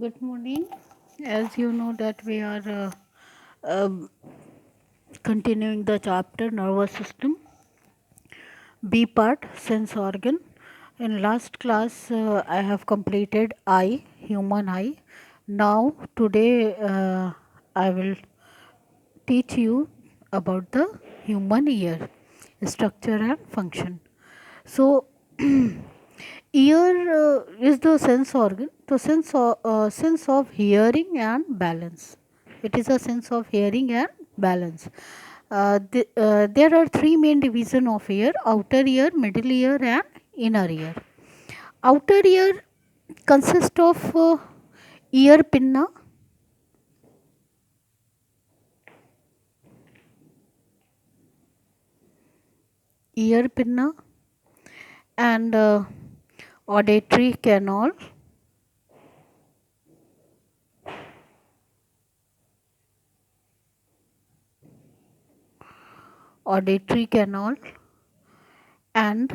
Good morning. As you know that we are um continuing the chapter nervous system, B part sense organ. In last class I have completed eye, human eye. Now today I will teach you about the human ear, structure and function. So ear is the sense organ, the sense of hearing and balance. It is a sense of hearing and balance. There are three main division of ear: outer ear, middle ear, and inner ear. Outer ear consists of ear pinna, ear pinna, and auditory canal, auditory canal, and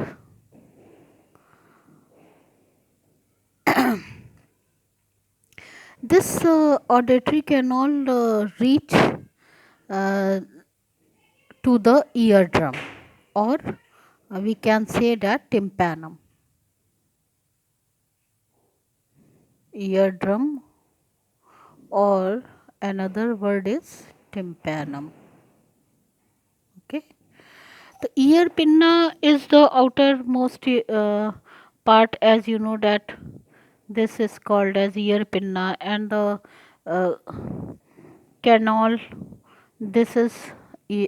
this auditory canal reach uh, to the eardrum, or we can say that tympanum, eardrum, or another word is tympanum. Okay, the ear pinna is the outermost part, as you know that this is called as ear pinna, and the uh, canal, this is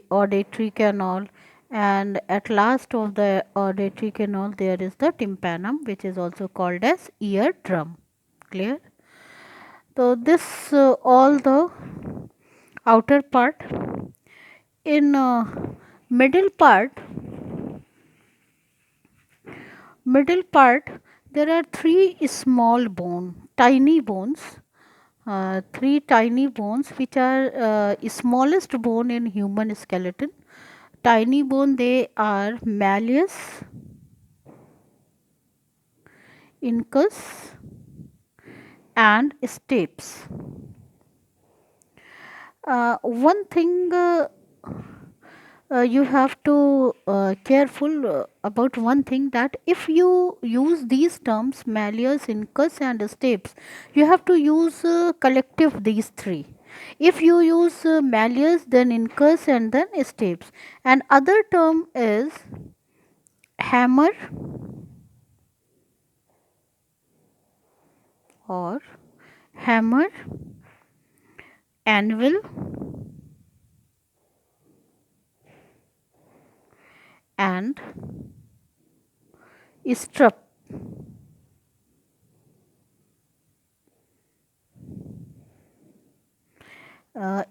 auditory canal, and at last of the auditory canal there is the tympanum, which is also called as eardrum. Clear? So this all the outer part. In middle part, middle part there are three small tiny bones, three tiny bones which are smallest bone in human skeleton. Tiny bone, they are malleus, incus, and stapes. One thing you have to careful about one thing, that if you use these terms malleus, incus, and stapes, you have to use collective these three. If you use malleus, then incus, and then stapes. And other term is hammer or hammer, anvil, and strap.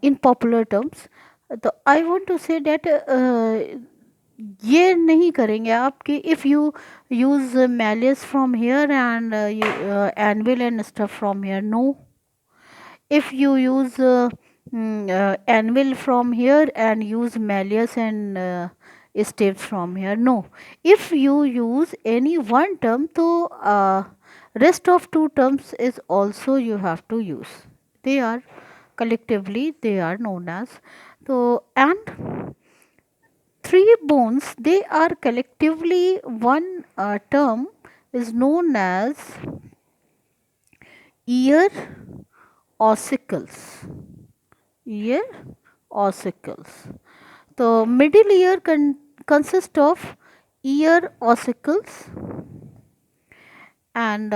In popular terms, तो I want to say that ये नहीं करेंगे आप कि if you use malice from here and anvil and stuff from here. No, if you use anvil from here and use malleus and steps from here. No, if you use any one term, so rest of two terms is also you have to use. They are collectively, they are known as. So and three bones, they are collectively one term is known as ear ossicles. Ear ossicles. The middle ear consists of ear ossicles, and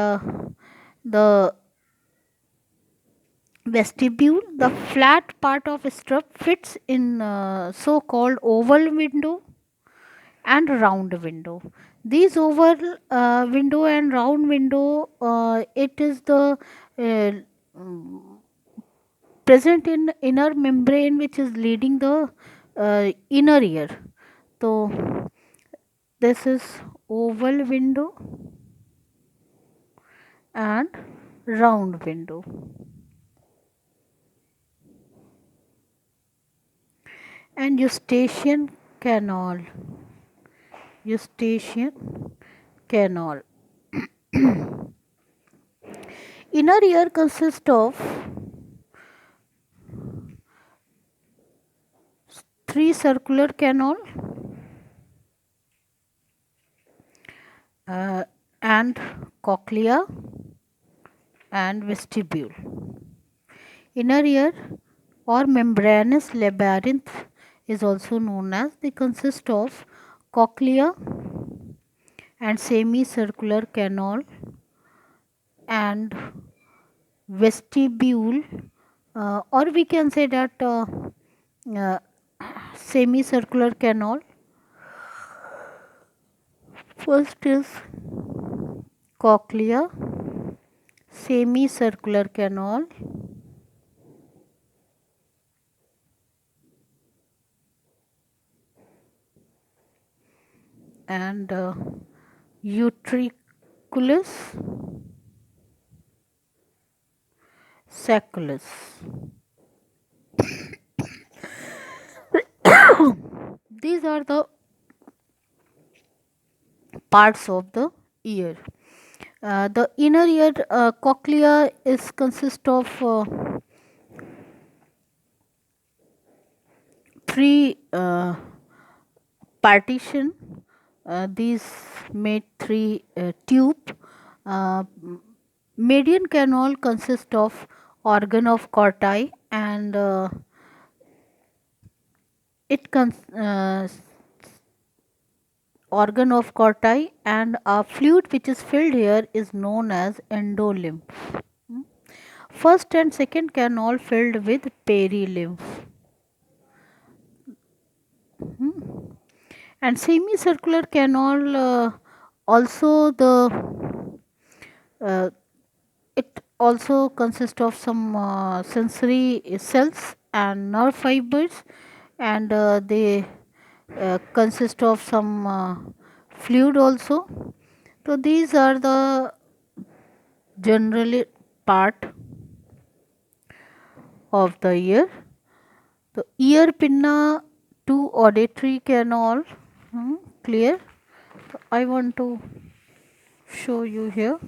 the vestibule, the flat part of strap, fits in so called oval window and round window. These oval window and round window, it is the mm, present in inner membrane which is leading the inner ear. So this is oval window and round window. And Eustachian canal. Eustachian canal. inner ear consists of three circular canal and cochlea and vestibule. Inner ear or membranous labyrinth is also known as. They consist of cochlea and semicircular canal and vestibule, or we can say that uh, semicircular canal. First is cochlea, semicircular canal and utriculus sacculus. These are the parts of the ear. The inner ear cochlea is consist of three partition. These made three tube. Uh, Median canal consists of organ of corti and it organ of corti and a fluid which is filled here is known as endolymph. Hmm. First and second canal filled with perilymph. Hmm. And semicircular canal also uh, it also consists of some sensory cells and nerve fibers and they consist of some fluid also. So these are the generally part of the ear. The ear pinna to auditory canal, clear. So I want to show you here.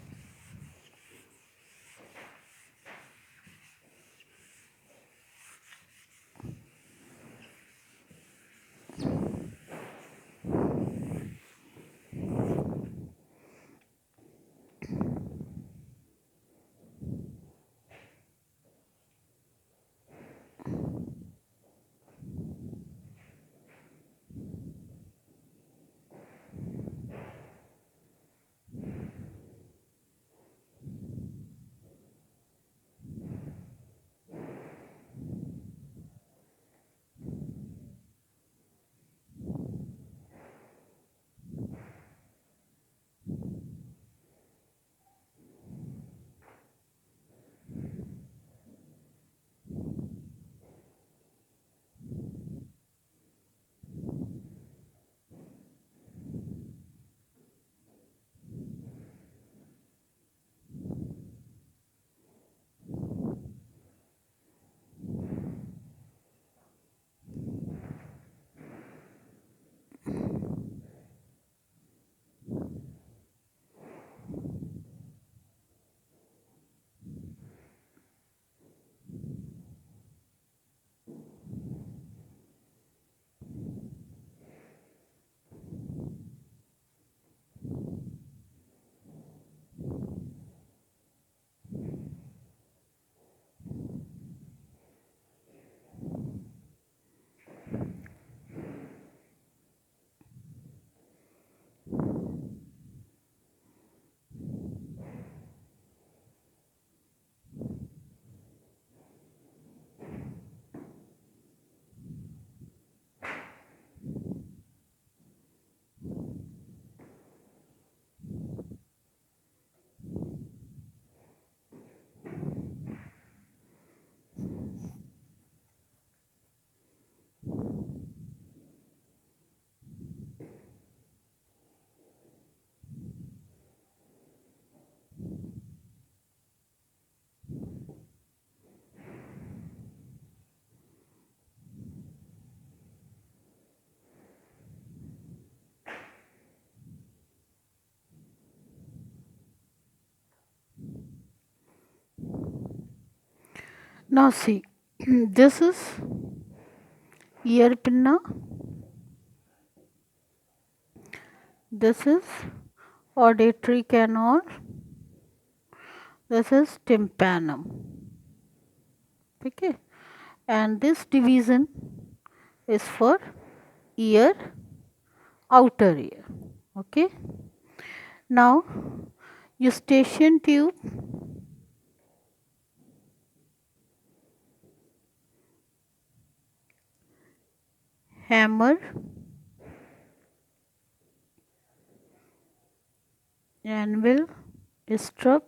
Now see, this is ear pinna, this is auditory canal, this is tympanum. Okay, and this division is for ear, outer ear. Okay, now Eustachian tube, hammer, anvil, strap,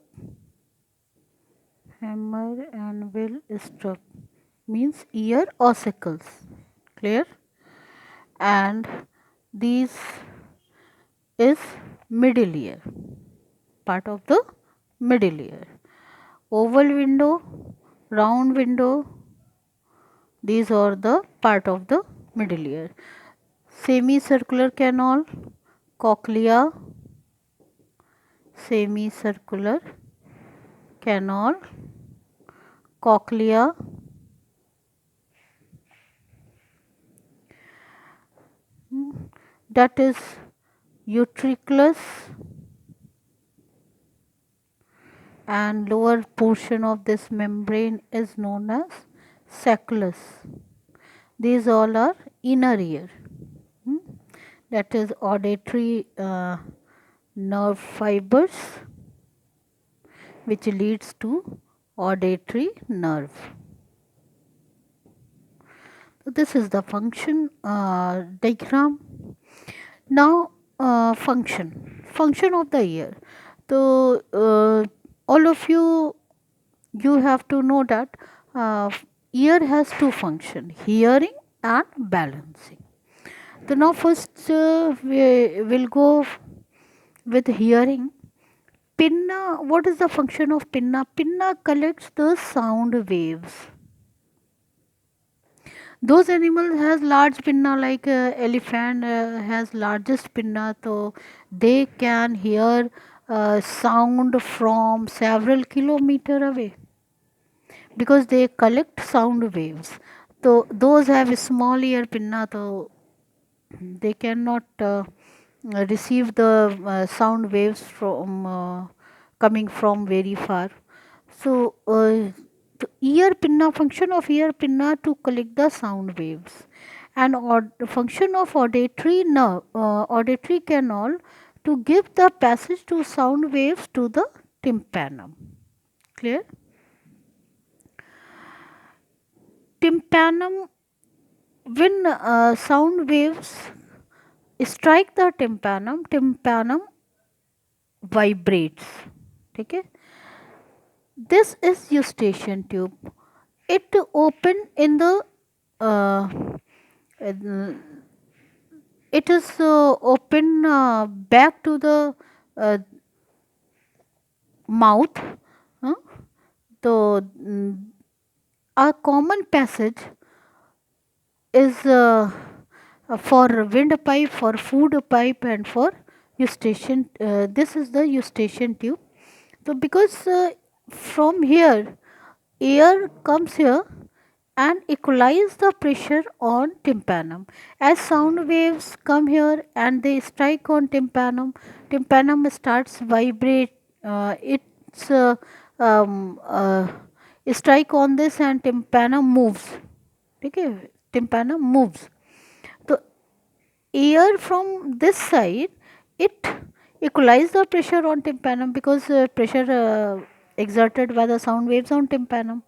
hammer, anvil, strap means ear ossicles. Clear? And these is middle ear, part of the middle ear. Oval window, round window, these are the part of the middle ear. Semicircular canal, cochlea, semicircular canal, cochlea, that is utriculus, and lower portion of this membrane is known as sacculus. These all are inner ear, that is auditory nerve fibers which leads to auditory nerve. So this is the function diagram. Now function of the ear. So all of you have to know that ear has two functions, hearing and balancing. So now first we will go with hearing. Pinna, what is the function of pinna? Pinna collects the sound waves. Those animals has large pinna, like elephant has largest pinna, so they can hear sound from several kilometer away because they collect sound waves. So those have small ear pinna, so they cannot receive the sound waves from coming from very far. So the ear pinna, function of ear pinna to collect the sound waves, and function of auditory nerve, auditory canal to give the passage to sound waves to the tympanum. Clear? Tympanum, when sound waves strike the tympanum, tympanum vibrates. Okay? This is Eustachian tube. It open in the uh, it is open back to the uh, mouth. uh, the a common passage is for windpipe, for food pipe, and for Eustachian. This is the Eustachian tube. So because from here air comes here and equalize the pressure on tympanum. As sound waves come here and they strike on tympanum, tympanum starts vibrate. It's strike on this and tympanum moves. Okay, tympanum moves. So air from this side, it equalize the pressure on tympanum because pressure exerted by the sound waves on tympanum.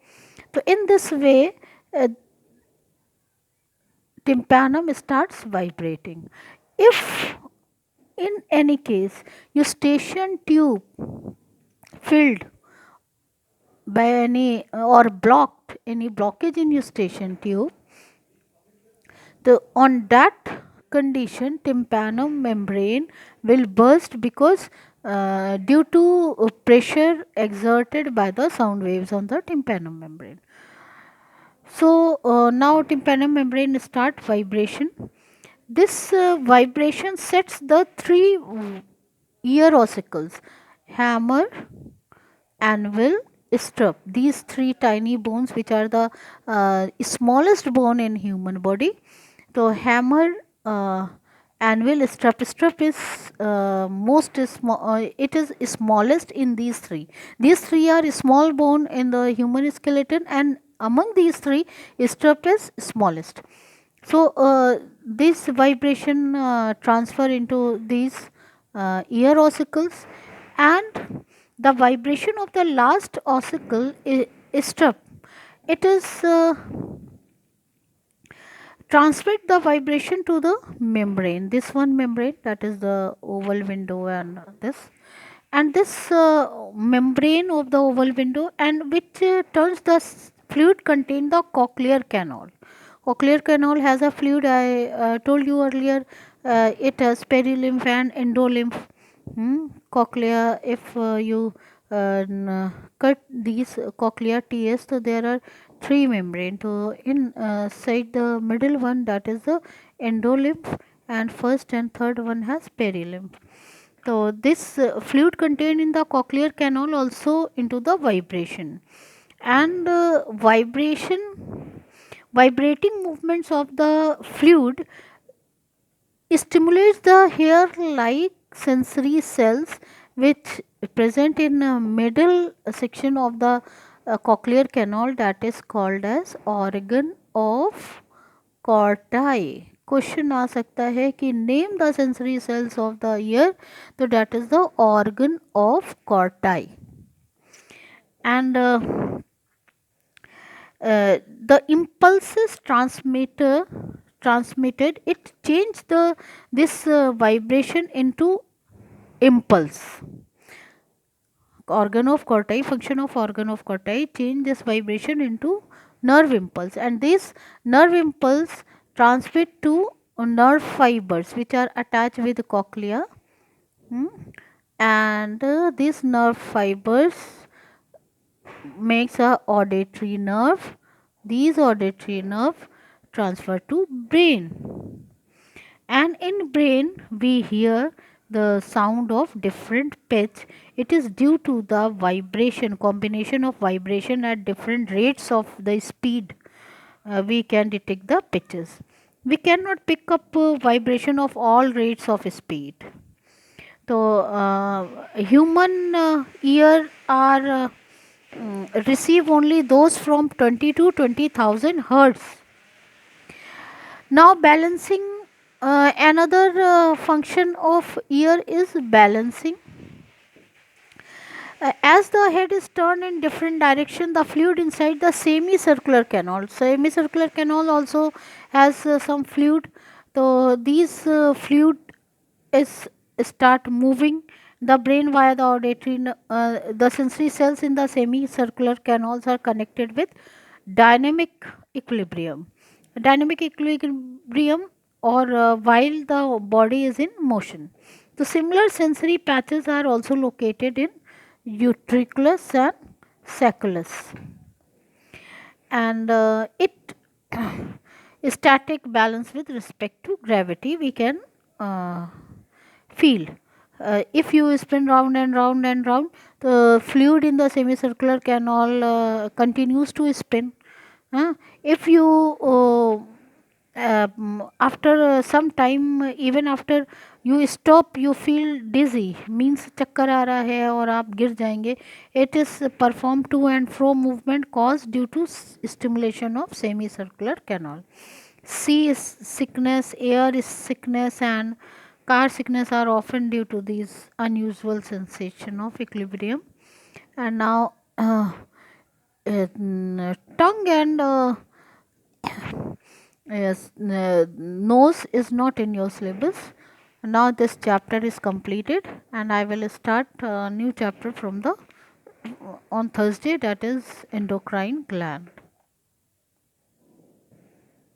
So in this way tympanum starts vibrating. If in any case Eustachian tube filled by any or blocked, any blockage in Eustachian tube, on that condition tympanum membrane will burst because due to pressure exerted by the sound waves on the tympanum membrane. So now tympanum membrane start vibration. This vibration sets the three ear ossicles, hammer, anvil strap. These three tiny bones, which are the smallest bone in human body. So hammer, anvil, strap. Strap is most small. It is smallest in these three. These three are small bone in the human skeleton, and among these three, strap is smallest. So this vibration transfer into these ear ossicles, and the vibration of the last ossicle is strap. It is transmit the vibration to the membrane, this one membrane, that is the oval window, and this membrane of the oval window, and which turns the fluid contain the cochlear canal. Cochlear canal has a fluid, I told you earlier. It has perilymph and endolymph. Cochlea, if you cut these cochlea TS, so there are three membrane. So inside the middle one, that is the endolymph, and first and third one has perilymph. So this fluid contained in the cochlear canal also into the vibration, and vibrating movements of the fluid stimulates the hair like sensory cells which present in the middle section of the cochlear canal, that is called as organ of corti. Question आ सकता है कि name the sensory cells of the ear, तो that is the organ of Corti. And the impulses transmitted, it changed this vibration into impulse. Organ of corti, function of organ of corti, change this vibration into nerve impulse, and this nerve impulse transmit to nerve fibers which are attached with cochlea. And these nerve fibers makes a auditory nerve. These auditory nerve transfer to brain, and in brain we hear the sound of different pitch. It is due to the vibration, combination of vibration at different rates of the speed. We can detect the pitches. We cannot pick up vibration of all rates of speed. So human ear are receive only those from 20 to 20,000 hertz. Now balancing, another function of ear is balancing. As the head is turned in different direction, the fluid inside the semicircular canal also has some fluid. So these fluid is start moving the brain via the auditory. The sensory cells in the semicircular canals are connected with dynamic equilibrium. Dynamic equilibrium, or while the body is in motion. So similar sensory patches are also located in utriculus and sacculus, and it static balance with respect to gravity we can feel. If you spin round and round and round, the fluid in the semicircular canal continues to spin. If you after some time, even after you stop, you feel dizzy, means चक्कर आ रहा है और आप गिर जाएंगे. It is performed to and fro movement caused due to stimulation of semicircular canal. Sea is sickness, air is sickness, and car sickness are often due to these unusual sensation of equilibrium. And now tongue and yes, nose is not in your syllabus. Now this chapter is completed, and I will start a new chapter from the on Thursday, that is endocrine gland.